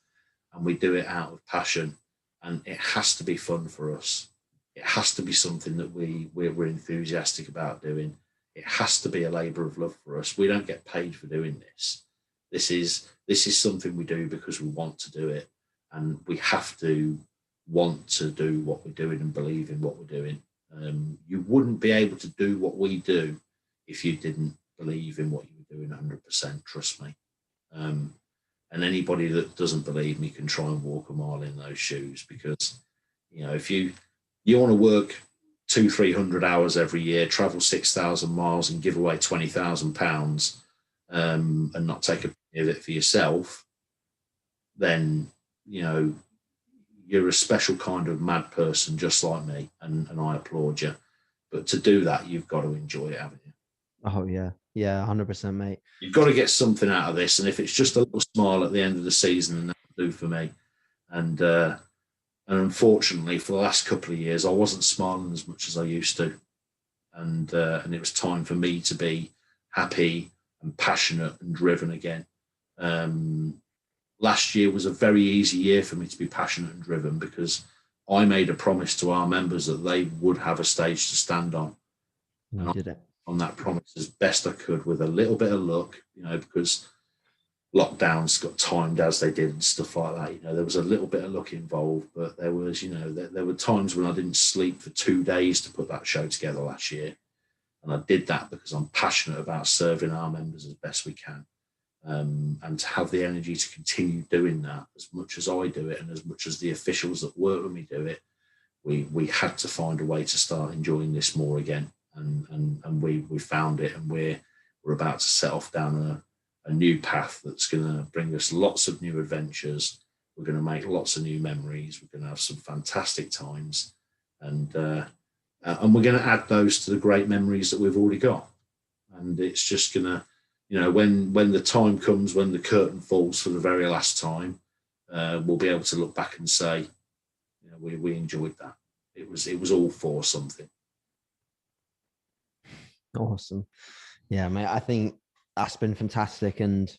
and we do it out of passion. And it has to be fun for us. It has to be something that we're enthusiastic about doing. It has to be a labour of love for us. We don't get paid for doing this. This is something we do because we want to do it, and we have to want to do what we're doing and believe in what we're doing. You wouldn't be able to do what we do if you didn't believe in what you were doing 100%. Trust me. And anybody that doesn't believe me can try and walk a mile in those shoes, because if you want to work 200-300 hours every year, travel 6,000 miles, and give away £20,000 and not take a penny of it for yourself, then you're a special kind of mad person, just like me, and I applaud you. But to do that, you've got to enjoy it, haven't you? Oh yeah, 100%, mate. You've got to get something out of this, and if it's just a little smile at the end of the season, then that'll do for me. And unfortunately, for the last couple of years, I wasn't smiling as much as I used to, and it was time for me to be happy and passionate and driven again. Last year was a very easy year for me to be passionate and driven, because I made a promise to our members that they would have a stage to stand on. You did it. On that promise as best I could, with a little bit of luck, because lockdowns got timed as they did and stuff like that. There was a little bit of luck involved, but there was, there were times when I didn't sleep for 2 days to put that show together last year. And I did that because I'm passionate about serving our members as best we can. And to have the energy to continue doing that as much as I do it, and as much as the officials that work with me do it, we had to find a way to start enjoying this more again. And we found it, and we're about to set off down a new path that's going to bring us lots of new adventures. We're going to make lots of new memories. We're going to have some fantastic times, and we're going to add those to the great memories that we've already got. And it's just going to, when the time comes, when the curtain falls for the very last time, we'll be able to look back and say, we enjoyed that. It was all for something. Awesome. Yeah, mate, I think that's been fantastic. And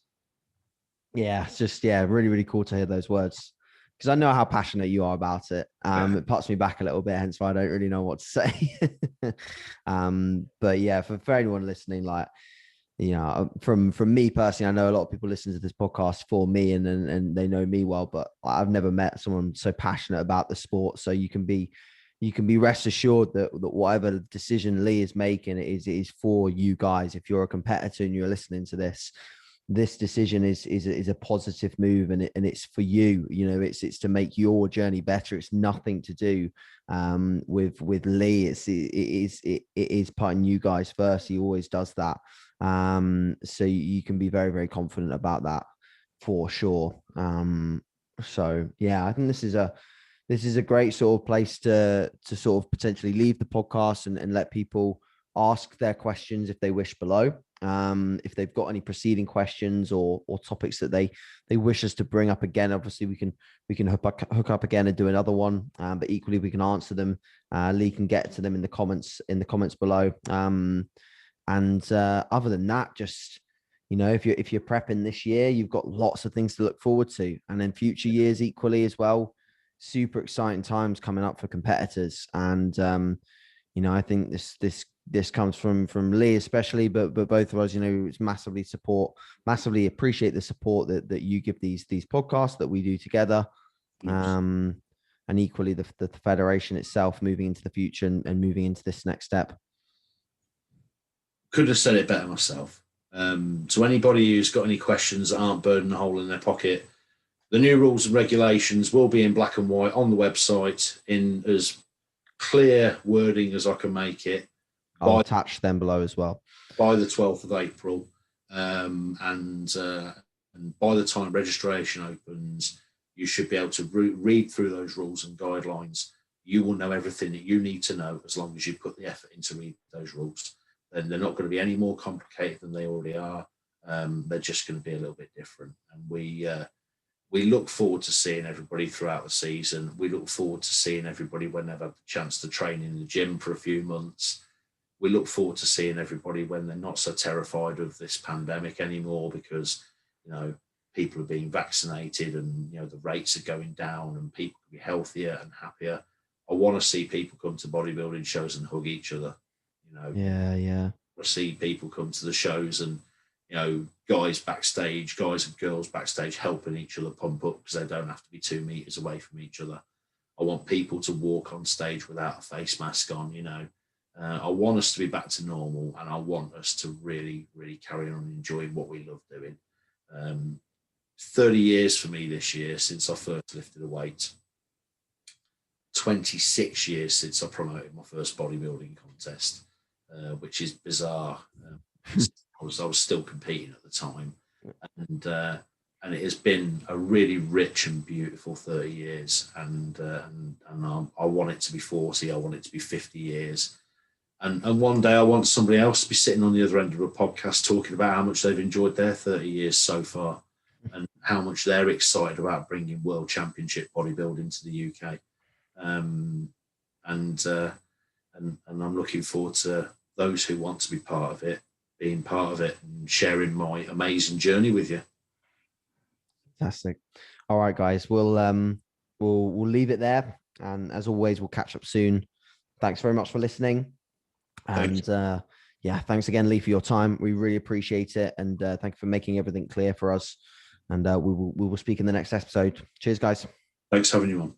yeah, it's just, really, really cool to hear those words, because I know how passionate you are about it. It puts me back a little bit, hence why I don't really know what to say. But yeah, for anyone listening, like, from me personally, I know a lot of people listen to this podcast for me, and they know me well, but I've never met someone so passionate about the sport. So you can be rest assured that whatever decision Lee is making is for you guys. If you're a competitor and you're listening to this decision is a positive move, and it's for you. It's to make your journey better. It's nothing to do with Lee. It is putting you guys first. He always does that. So you can be very, very confident about that for sure. So yeah, I think this is a great sort of place to sort of potentially leave the podcast and let people ask their questions if they wish below. If they've got any preceding questions or topics that they wish us to bring up again, obviously we can hook up again and do another one. But equally we can answer them. Lee can get to them in the comments below. And other than that, just if you're prepping this year, you've got lots of things to look forward to, and then future years equally as well. Super exciting times coming up for competitors, and I think this comes from Lee especially, but both of us, it's massively appreciate the support that you give these podcasts that we do together, and equally the federation itself moving into the future and moving into this next step. Could have said it better myself. To anybody who's got any questions that aren't burning a hole in their pocket, the new rules and regulations will be in black and white on the website in as clear wording as I can make it. I'll attach them below as well. By the 12th of April. And by the time registration opens, you should be able to read through those rules and guidelines. You will know everything that you need to know as long as you put the effort in to read those rules. Then they're not going to be any more complicated than they already are. They're just going to be a little bit different. And we look forward to seeing everybody throughout the season. We look forward to seeing everybody when they've had the chance to train in the gym for a few months. We look forward to seeing everybody when they're not so terrified of this pandemic anymore, because, you know, people are being vaccinated and, you know, the rates are going down and people can be healthier and happier. I want to see people come to bodybuilding shows and hug each other, you know. Yeah. I see people come to the shows and, you know, guys backstage, guys and girls backstage helping each other pump up because they don't have to be 2 meters away from each other. I want people to walk on stage without a face mask on, you know. I want us to be back to normal, and I want us to really, really carry on enjoying what we love doing. 30 years for me this year since I first lifted a weight. 26 years since I promoted my first bodybuilding contest, which is bizarre. I was still competing at the time, and it has been a really rich and beautiful 30 years. And I want it to be 40. I want it to be 50 years. And one day I want somebody else to be sitting on the other end of a podcast talking about how much they've enjoyed their 30 years so far and how much they're excited about bringing world championship bodybuilding to the UK. And I'm looking forward to those who want to be part of it, being part of it and sharing my amazing journey with you. Fantastic. All right, guys, we'll leave it there. And as always, we'll catch up soon. Thanks very much for listening. And thanks again, Lee, for your time. We really appreciate it. And thank you for making everything clear for us. And we will speak in the next episode. Cheers, guys. Thanks for having you on.